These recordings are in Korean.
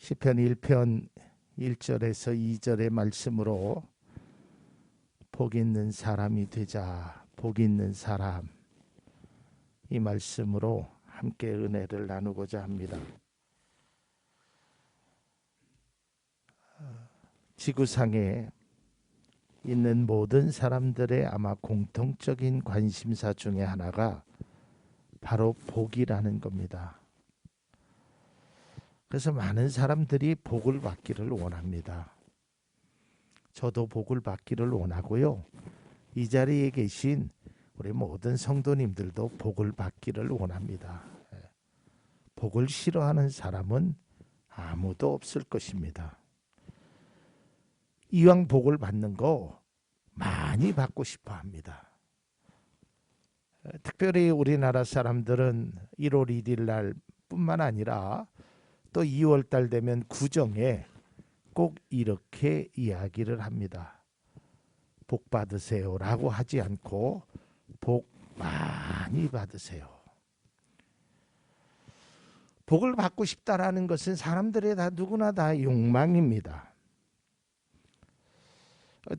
시편 1편 1절에서 2절의 말씀으로 복 있는 사람이 되자. 복 있는 사람, 이 말씀으로 함께 은혜를 나누고자 합니다. 지구상에 있는 모든 사람들의 아마 공통적인 관심사 중에 하나가 바로 복이라는 겁니다. 그래서 많은 사람들이 복을 받기를 원합니다. 저도 복을 받기를 원하고요. 이 자리에 계신 우리 모든 성도님들도 복을 받기를 원합니다. 복을 싫어하는 사람은 아무도 없을 것입니다. 이왕 복을 받는 거 많이 받고 싶어 합니다. 특별히 우리나라 사람들은 1월 1일 날 뿐만 아니라 또 2월 달 되면 구정에 꼭 이렇게 이야기를 합니다. 복 받으세요 라고 하지 않고 복 많이 받으세요. 복을 받고 싶다라는 것은 사람들의 다 누구나 다 욕망입니다.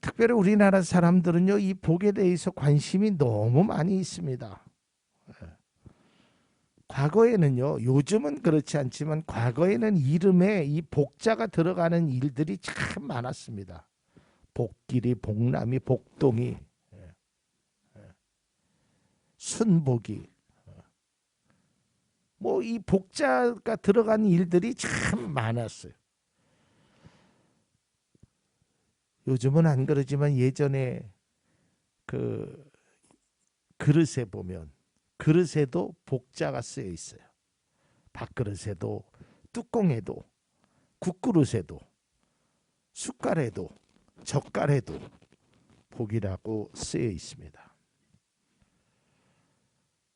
특별히 우리나라 사람들은요, 이 복에 대해서 관심이 너무 많이 있습니다. 과거에는요, 요즘은 그렇지 않지만 과거에는 이름에 이 복자가 들어가는 일들이 참 많았습니다. 복길이, 복남이, 복동이, 순복이, 뭐 이 복자가 들어간 일들이 참 많았어요. 요즘은 안 그러지만 예전에 그 그릇에 보면 그릇에도 복자가 쓰여 있어요. 밥그릇에도, 뚜껑에도, 국그릇에도, 숟갈에도, 젓갈에도 복이라고 쓰여 있습니다.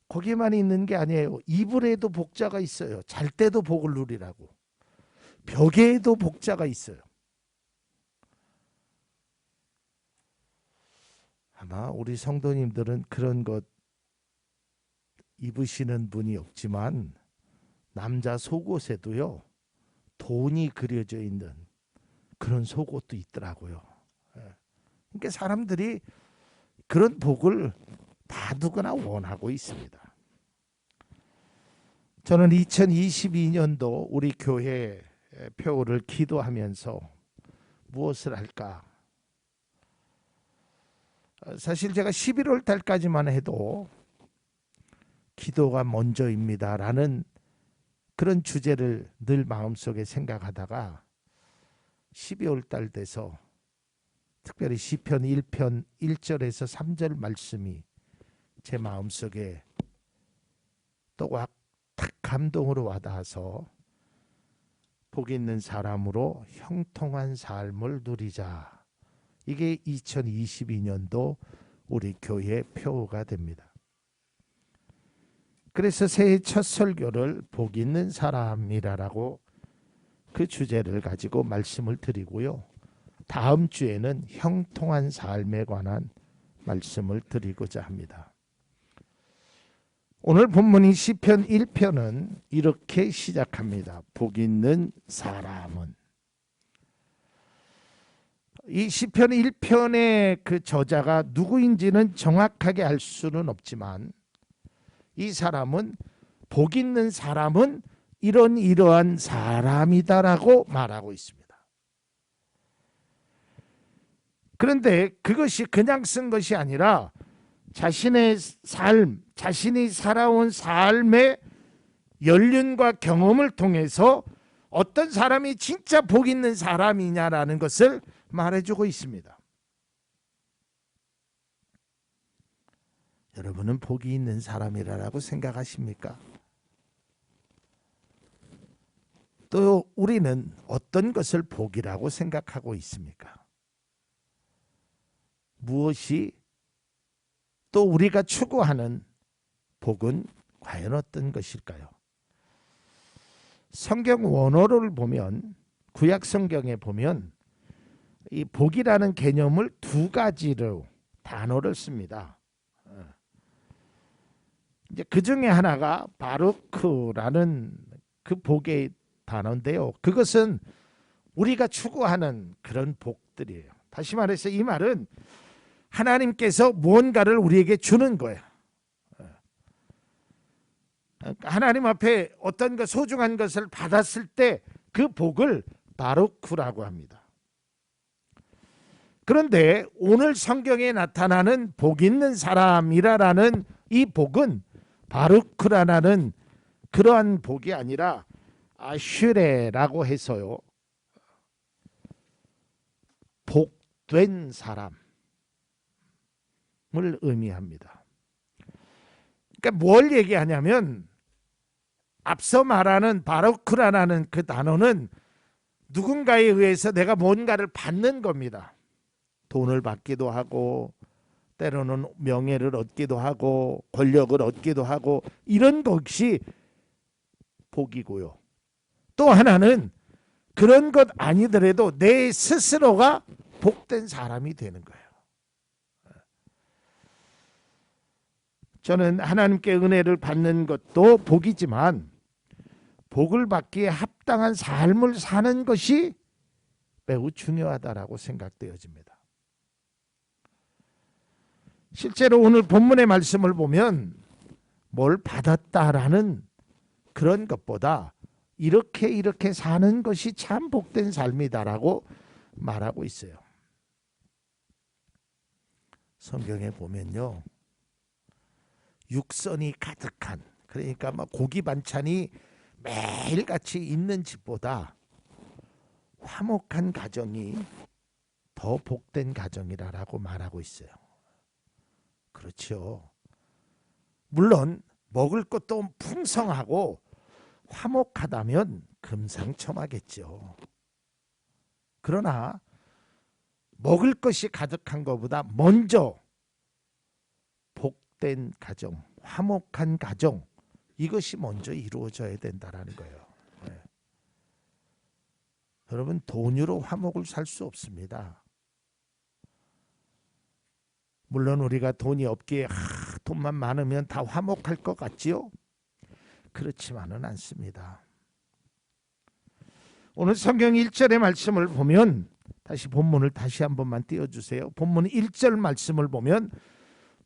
거기만 있는 게 아니에요. 이불에도 복자가 있어요. 잘 때도 복을 누리라고. 벽에도 복자가 있어요. 아마 우리 성도님들은 그런 것 입으시는 분이 없지만 남자 속옷에도요, 돈이 그려져 있는 그런 속옷도 있더라고요. 그러니까 사람들이 그런 복을 다 누구나 원하고 있습니다. 저는 2022년도 우리 교회 표를 기도하면서 무엇을 할까? 사실 제가 11월 달까지만 해도 기도가 먼저입니다라는 그런 주제를 늘 마음속에 생각하다가 12월 달 돼서 특별히 시편 1편 1절에서 3절 말씀이 제 마음속에 또 탁 감동으로 와닿아서 복 있는 사람으로 형통한 삶을 누리자. 이게 2022년도 우리 교회 표어가 됩니다. 그래서 새해 첫 설교를 복 있는 사람이라고 그 주제를 가지고 말씀을 드리고요. 다음 주에는 형통한 삶에 관한 말씀을 드리고자 합니다. 오늘 본문인 시편 1편은 이렇게 시작합니다. 복 있는 사람은. 이 시편 1편의 그 저자가 누구인지는 정확하게 알 수는 없지만 이 사람은 복 있는 사람은 이러한 사람이다라고 말하고 있습니다. 그런데 그것이 그냥 쓴 것이 아니라 자신의 삶, 자신이 살아온 삶의 연륜과 경험을 통해서 어떤 사람이 진짜 복 있는 사람이냐라는 것을 말해주고 있습니다. 여러분은 복이 있는 사람이라고 생각하십니까? 또 우리는 어떤 것을 복이라고 생각하고 있습니까? 무엇이 또 우리가 추구하는 복은 과연 어떤 것일까요? 성경 원어를 보면, 구약 성경에 보면 이 복이라는 개념을 두 가지로 단어를 씁니다. 이제 그 중에 하나가 바루크라는 그 복의 단어인데요. 그것은 우리가 추구하는 그런 복들이에요. 다시 말해서 이 말은 하나님께서 무언가를 우리에게 주는 거예요. 하나님 앞에 어떤 것 소중한 것을 받았을 때 그 복을 바루크라고 합니다. 그런데 오늘 성경에 나타나는 복 있는 사람이라는 이 복은 바루크라는 그러한 복이 아니라 아슈레라고 해서요, 복된 사람을 의미합니다. 그러니까 뭘 얘기하냐면 앞서 말하는 바루크라는 그 단어는 누군가에 의해서 내가 뭔가를 받는 겁니다. 돈을 받기도 하고 때로는 명예를 얻기도 하고 권력을 얻기도 하고 이런 것이 복이고요. 또 하나는 그런 것 아니더라도 내 스스로가 복된 사람이 되는 거예요. 저는 하나님께 은혜를 받는 것도 복이지만 복을 받기에 합당한 삶을 사는 것이 매우 중요하다라고 생각되어집니다. 실제로 오늘 본문의 말씀을 보면 뭘 받았다라는 그런 것보다 이렇게 사는 것이 참 복된 삶이다라고 말하고 있어요. 성경에 보면요, 육선이 가득한, 그러니까 막 고기 반찬이 매일같이 있는 집보다 화목한 가정이 더 복된 가정이라고 말하고 있어요. 그렇죠. 물론 먹을 것도 풍성하고 화목하다면 금상첨화겠죠. 그러나 먹을 것이 가득한 것보다 먼저 복된 가정, 화목한 가정, 이것이 먼저 이루어져야 된다는 거예요. 네. 여러분, 돈으로 화목을 살 수 없습니다. 물론 우리가 돈이 없기에 돈만 많으면 다 화목할 것 같지요? 그렇지만은 않습니다. 오늘 성경 1절의 말씀을 보면, 다시 본문을 다시 한 번만 띄워주세요. 본문 1절 말씀을 보면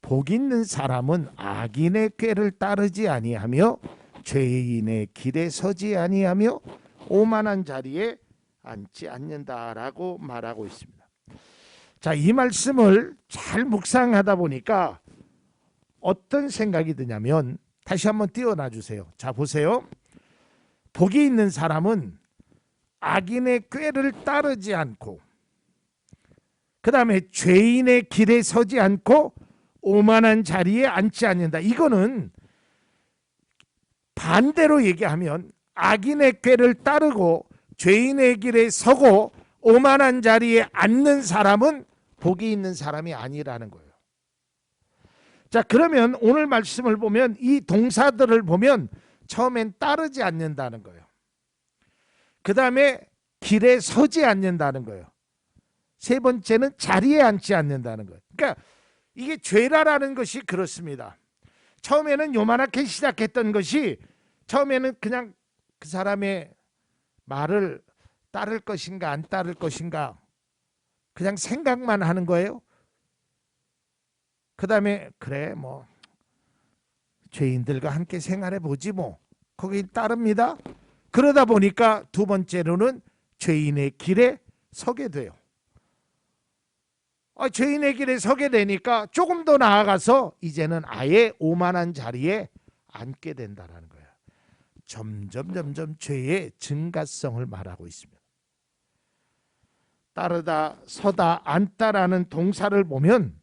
복 있는 사람은 악인의 꾀를 따르지 아니하며 죄인의 길에 서지 아니하며 오만한 자리에 앉지 않는다라고 말하고 있습니다. 자, 이 말씀을 잘 묵상하다 보니까 어떤 생각이 드냐면, 다시 한번 띄워놔 주세요. 자, 보세요. 복이 있는 사람은 악인의 꾀를 따르지 않고, 그 다음에 죄인의 길에 서지 않고 오만한 자리에 앉지 않는다. 이거는 반대로 얘기하면 악인의 꾀를 따르고 죄인의 길에 서고 오만한 자리에 앉는 사람은 복이 있는 사람이 아니라는 거예요. 자, 그러면 오늘 말씀을 보면 이 동사들을 보면 처음엔 따르지 않는다는 거예요. 그 다음에 길에 서지 않는다는 거예요. 세 번째는 자리에 앉지 않는다는 거예요. 그러니까 이게 죄라라는 것이 그렇습니다. 처음에는 요만하게 시작했던 것이, 처음에는 그냥 그 사람의 말을 따를 것인가 안 따를 것인가 그냥 생각만 하는 거예요. 그 다음에 그래 뭐 죄인들과 함께 생활해 보지 뭐, 거기 따릅니다. 그러다 보니까 두 번째로는 죄인의 길에 서게 돼요. 죄인의 길에 서게 되니까 조금 더 나아가서 이제는 아예 오만한 자리에 앉게 된다는 거예요. 점점 죄의 증가성을 말하고 있습니다. 따르다, 서다, 앉다라는 동사를 보면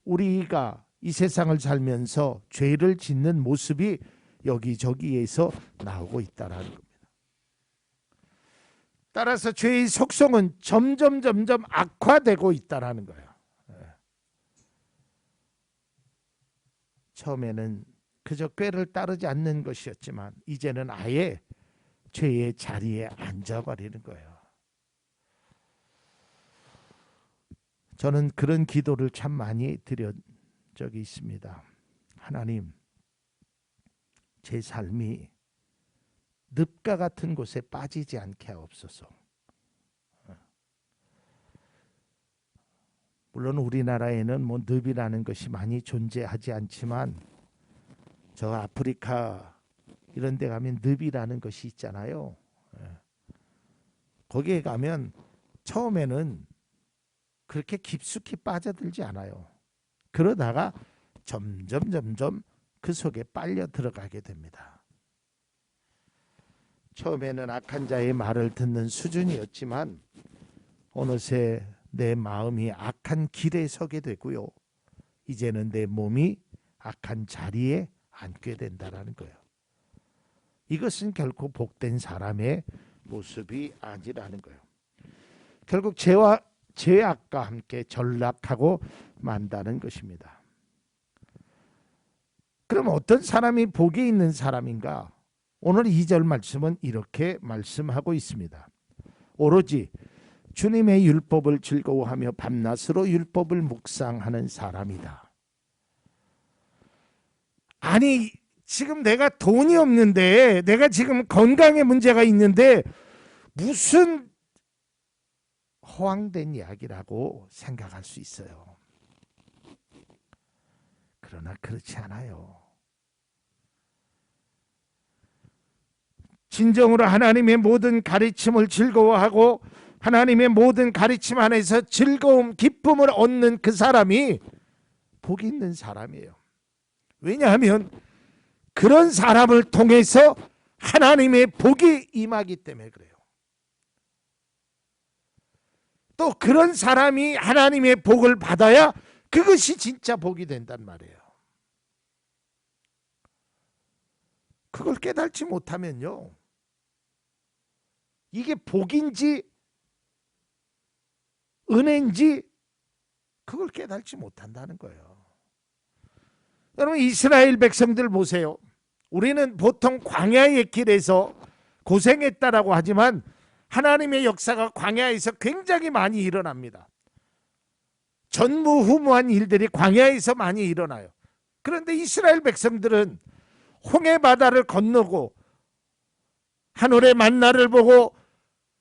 우리가 이 세상을 살면서 죄를 짓는 모습이 여기저기에서 나오고 있다는 겁니다. 따라서 죄의 속성은 점점 악화되고 있다는 거예요. 처음에는 그저 꾀를 따르지 않는 것이었지만 이제는 아예 죄의 자리에 앉아버리는 거예요. 저는 그런 기도를 참 많이 드린 적이 있습니다. 하나님, 제 삶이 늪과 같은 곳에 빠지지 않게 하옵소서. 물론 우리나라에는 뭐 늪이라는 것이 많이 존재하지 않지만 저 아프리카 이런 데 가면 늪이라는 것이 있잖아요. 거기에 가면 처음에는 그렇게 깊숙이 빠져들지 않아요. 그러다가 점점 그 속에 빨려 들어가게 됩니다. 처음에는 악한 자의 말을 듣는 수준이었지만 어느새 내 마음이 악한 길에 서게 되고요. 이제는 내 몸이 악한 자리에 앉게 된다는 거예요. 이것은 결코 복된 사람의 모습이 아니라는 거예요. 결국 죄악과 함께 전락하고 만다는 것입니다. 그럼 어떤 사람이 복이 있는 사람인가? 오늘 2절 말씀은 이렇게 말씀하고 있습니다. 오로지 주님의 율법을 즐거워하며 밤낮으로 율법을 묵상하는 사람이다. 아니 지금 내가 돈이 없는데, 내가 지금 건강에 문제가 있는데 무슨 허황된 이야기라고 생각할 수 있어요. 그러나 그렇지 않아요. 진정으로 하나님의 모든 가르침을 즐거워하고 하나님의 모든 가르침 안에서 즐거움, 기쁨을 얻는 그 사람이 복이 있는 사람이에요. 왜냐하면 그런 사람을 통해서 하나님의 복이 임하기 때문에 그래요. 또 그런 사람이 하나님의 복을 받아야 그것이 진짜 복이 된단 말이에요. 그걸 깨닫지 못하면요, 이게 복인지 은혜인지 그걸 깨닫지 못한다는 거예요. 여러분, 이스라엘 백성들 보세요. 우리는 보통 광야의 길에서 고생했다라고 하지만 하나님의 역사가 광야에서 굉장히 많이 일어납니다. 전무후무한 일들이 광야에서 많이 일어나요. 그런데 이스라엘 백성들은 홍해 바다를 건너고 하늘의 만나를 보고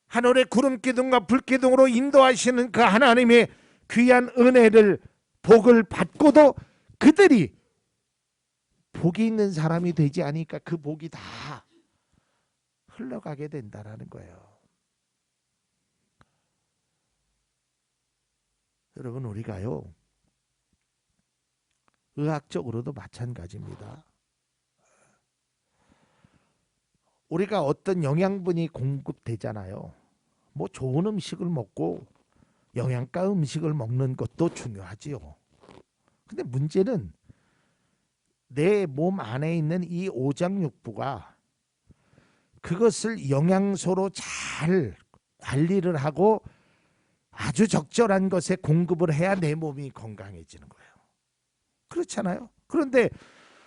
하늘의 구름 기둥과 불 기둥으로 인도하시는 그 하나님의 귀한 은혜를, 복을 받고도 그들이 복이 있는 사람이 되지 않으니까 그 복이 다 흘러가게 된다는 거예요. 여러분, 우리가요, 의학적으로도 마찬가지입니다. 우리가 어떤 영양분이 공급되잖아요. 뭐 좋은 음식을 먹고 영양가 음식을 먹는 것도 중요하지요. 근데 문제는 내 몸 안에 있는 이 오장육부가 그것을 영양소로 잘 관리를 하고 아주 적절한 것에 공급을 해야 내 몸이 건강해지는 거예요. 그렇잖아요. 그런데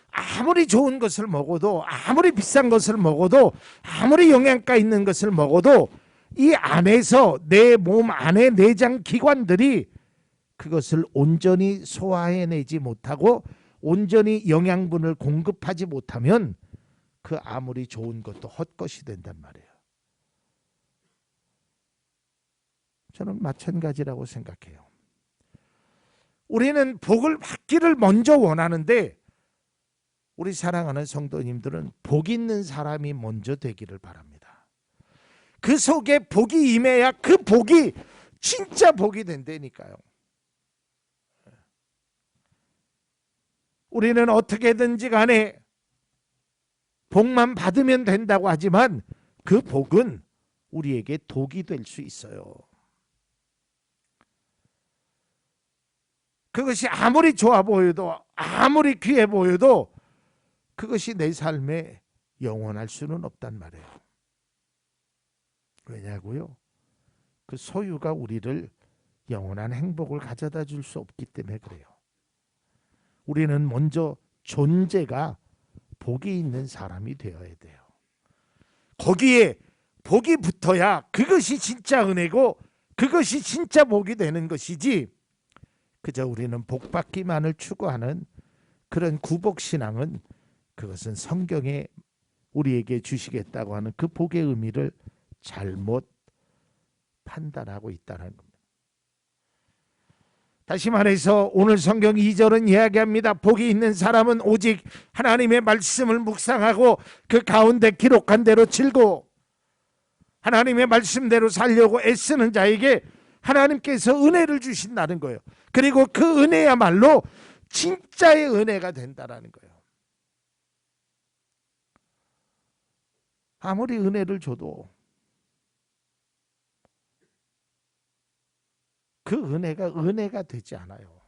아무리 좋은 것을 먹어도, 아무리 비싼 것을 먹어도, 아무리 영양가 있는 것을 먹어도 이 안에서 내 몸 안의 내장 기관들이 그것을 온전히 소화해내지 못하고 온전히 영양분을 공급하지 못하면 그 아무리 좋은 것도 헛것이 된단 말이에요. 저는 마찬가지라고 생각해요. 우리는 복을 받기를 먼저 원하는데 우리 사랑하는 성도님들은 복 있는 사람이 먼저 되기를 바랍니다. 그 속에 복이 임해야 그 복이 진짜 복이 된다니까요. 우리는 어떻게든지 간에 복만 받으면 된다고 하지만 그 복은 우리에게 독이 될 수 있어요. 그것이 아무리 좋아 보여도, 아무리 귀해 보여도 그것이 내 삶에 영원할 수는 없단 말이에요. 왜냐고요? 그 소유가 우리를 영원한 행복을 가져다 줄 수 없기 때문에 그래요. 우리는 먼저 존재가 복이 있는 사람이 되어야 돼요. 거기에 복이 붙어야 그것이 진짜 은혜고 그것이 진짜 복이 되는 것이지, 그저 우리는 복받기만을 추구하는 그런 구복신앙은 그것은 성경에 우리에게 주시겠다고 하는 그 복의 의미를 잘못 판단하고 있다는 겁니다. 다시 말해서 오늘 성경 2절은 이야기합니다. 복이 있는 사람은 오직 하나님의 말씀을 묵상하고 그 가운데 기록한 대로 즐거워 하나님의 말씀대로 살려고 애쓰는 자에게 하나님께서 은혜를 주신다는 거예요. 그리고 그 은혜야말로 진짜의 은혜가 된다는 거예요. 아무리 은혜를 줘도 그 은혜가 되지 않아요.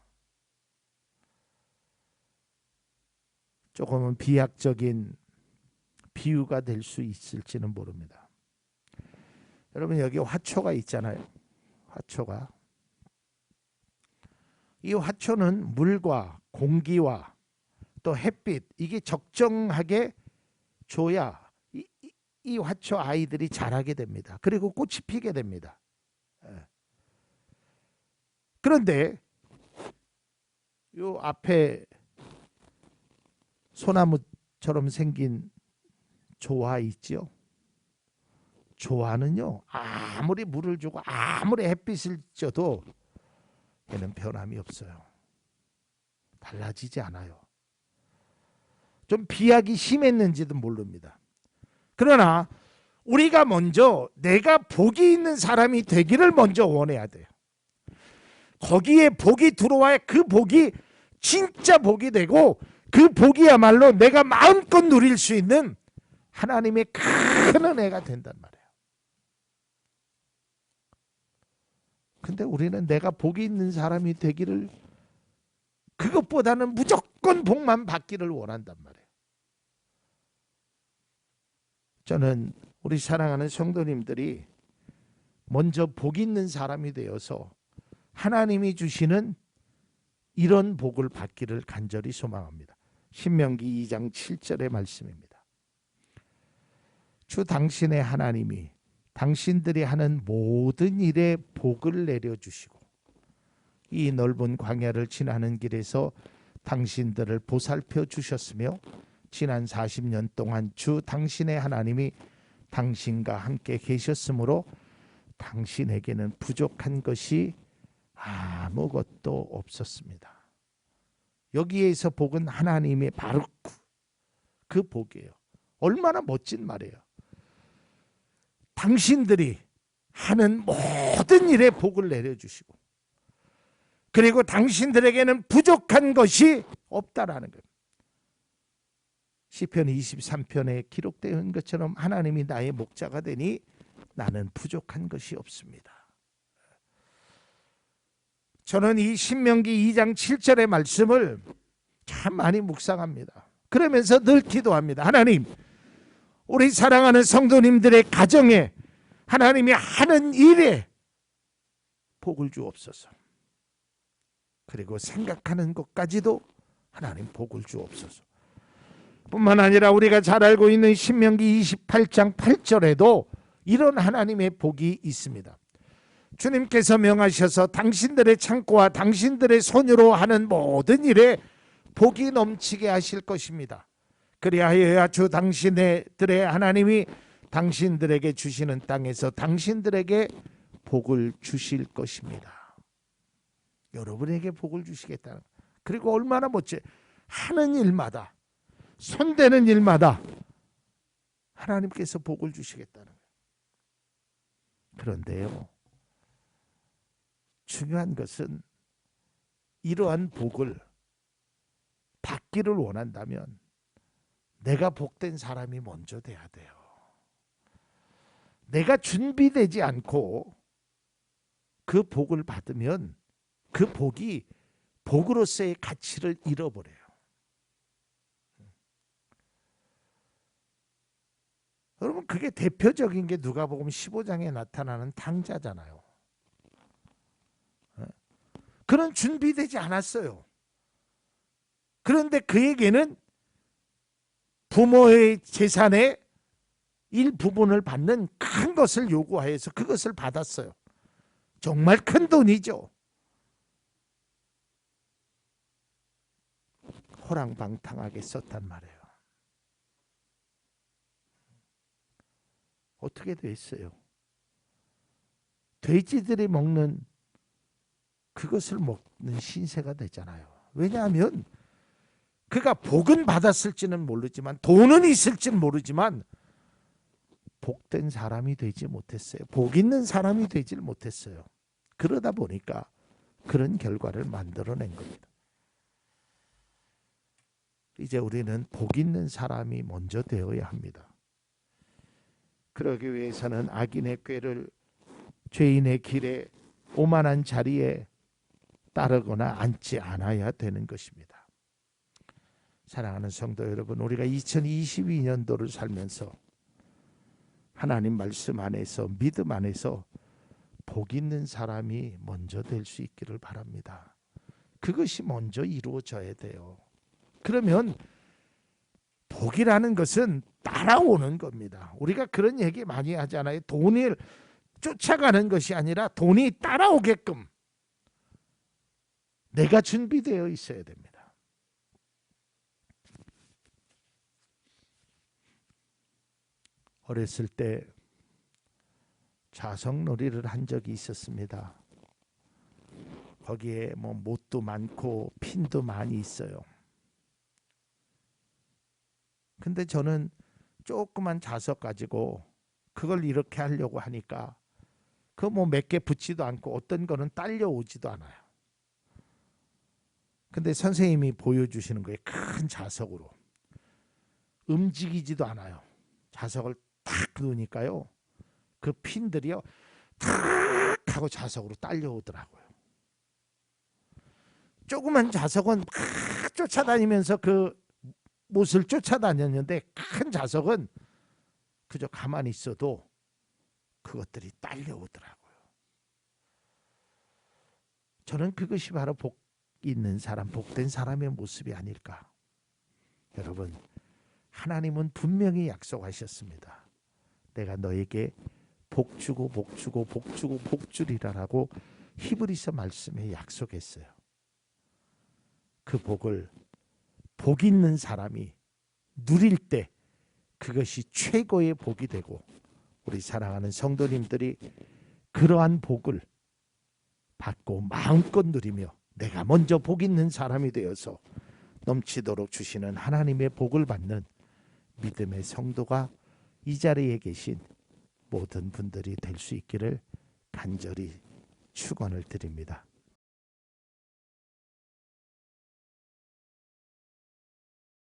조금은 비약적인 비유가 될 수 있을지는 모릅니다. 여러분 여기 화초가 있잖아요. 화초가. 이 화초는 물과 공기와 또 햇빛 이게 적정하게 줘야 이 화초 아이들이 자라게 됩니다. 그리고 꽃이 피게 됩니다. 그런데 요 앞에 소나무처럼 생긴 조화 있죠. 조화는요 아무리 물을 주고 아무리 햇빛을 줘도 얘는 변함이 없어요. 달라지지 않아요. 좀 비약이 심했는지도 모릅니다. 그러나 우리가 먼저 내가 복이 있는 사람이 되기를 먼저 원해야 돼요. 거기에 복이 들어와야 그 복이 진짜 복이 되고 그 복이야말로 내가 마음껏 누릴 수 있는 하나님의 큰 은혜가 된단 말이에요. 근데 우리는 내가 복이 있는 사람이 되기를 그것보다는 무조건 복만 받기를 원한단 말이에요. 저는 우리 사랑하는 성도님들이 먼저 복 있는 사람이 되어서 하나님이 주시는 이런 복을 받기를 간절히 소망합니다. 신명기 2장 7절의 말씀입니다. 주 당신의 하나님이 당신들이 하는 모든 일에 복을 내려주시고 이 넓은 광야를 지나는 길에서 당신들을 보살펴 주셨으며 지난 40년 동안 주 당신의 하나님이 당신과 함께 계셨으므로 당신에게는 부족한 것이 아무것도 없었습니다. 여기에서 복은 하나님의 바로 그 복이에요. 얼마나 멋진 말이에요. 당신들이 하는 모든 일에 복을 내려주시고 그리고 당신들에게는 부족한 것이 없다라는 거예요. 시편 23편에 기록되어 있는 것처럼 하나님이 나의 목자가 되니 나는 부족한 것이 없습니다. 저는 이 신명기 2장 7절의 말씀을 참 많이 묵상합니다. 그러면서 늘 기도합니다. 하나님, 우리 사랑하는 성도님들의 가정에 하나님이 하는 일에 복을 주옵소서. 그리고 생각하는 것까지도 하나님 복을 주옵소서. 뿐만 아니라 우리가 잘 알고 있는 신명기 28장 8절에도 이런 하나님의 복이 있습니다. 주님께서 명하셔서 당신들의 창고와 당신들의 손으로 하는 모든 일에 복이 넘치게 하실 것입니다. 그리하여야 주 당신들의 하나님이 당신들에게 주시는 땅에서 당신들에게 복을 주실 것입니다. 여러분에게 복을 주시겠다는. 그리고 얼마나 멋져요. 하는 일마다 손대는 일마다 하나님께서 복을 주시겠다는 거예요. 그런데요, 중요한 것은 이러한 복을 받기를 원한다면 내가 복된 사람이 먼저 돼야 돼요. 내가 준비되지 않고 그 복을 받으면 그 복이 복으로서의 가치를 잃어버려요. 여러분 그게 대표적인 게 누가복음 15장에 나타나는 탕자잖아요. 그는 준비되지 않았어요. 그런데 그에게는 부모의 재산의 일부분을 받는 큰 것을 요구하여서 그것을 받았어요. 정말 큰 돈이죠. 호랑방탕하게 썼단 말이에요. 어떻게 돼 있어요? 돼지들이 먹는 그것을 먹는 신세가 되잖아요. 왜냐하면 그가 복은 받았을지는 모르지만, 돈은 있을지는 모르지만 복된 사람이 되지 못했어요. 복 있는 사람이 되질 못했어요. 그러다 보니까 그런 결과를 만들어낸 겁니다. 이제 우리는 복 있는 사람이 먼저 되어야 합니다. 그러기 위해서는 악인의 꾀를, 죄인의 길에, 오만한 자리에 따르거나 앉지 않아야 되는 것입니다. 사랑하는 성도 여러분, 우리가 2022년도를 살면서 하나님 말씀 안에서, 믿음 안에서 복 있는 사람이 먼저 될 수 있기를 바랍니다. 그것이 먼저 이루어져야 돼요. 그러면 복이라는 것은 따라오는 겁니다. 우리가 그런 얘기 많이 하잖아요. 돈을 쫓아가는 것이 아니라 돈이 따라오게끔 내가 준비되어 있어야 됩니다. 어렸을 때 자석놀이를 한 적이 있었습니다. 거기에 뭐 못도 많고 핀도 많이 있어요. 근데 저는 조그만 자석 가지고 그걸 이렇게 하려고 하니까 그 뭐 몇 개 붙지도 않고 어떤 거는 딸려오지도 않아요. 근데 선생님이 보여주시는 거예요. 큰 자석으로. 움직이지도 않아요. 자석을 탁 놓으니까요. 그 핀들이요. 탁 하고 자석으로 딸려오더라고요. 조그만 자석은 막 쫓아다니면서 그 못을 쫓아다녔는데 큰 자석은 그저 가만히 있어도 그것들이 딸려오더라고요. 저는 그것이 바로 복 있는 사람, 복된 사람의 모습이 아닐까. 여러분, 하나님은 분명히 약속하셨습니다. 내가 너에게 복 주고 복 주고 복 주고 복 주리라라고 히브리서 말씀에 약속했어요. 그 복을 복 있는 사람이 누릴 때 그것이 최고의 복이 되고, 우리 사랑하는 성도님들이 그러한 복을 받고 마음껏 누리며 내가 먼저 복 있는 사람이 되어서 넘치도록 주시는 하나님의 복을 받는 믿음의 성도가 이 자리에 계신 모든 분들이 될 수 있기를 간절히 축원을 드립니다.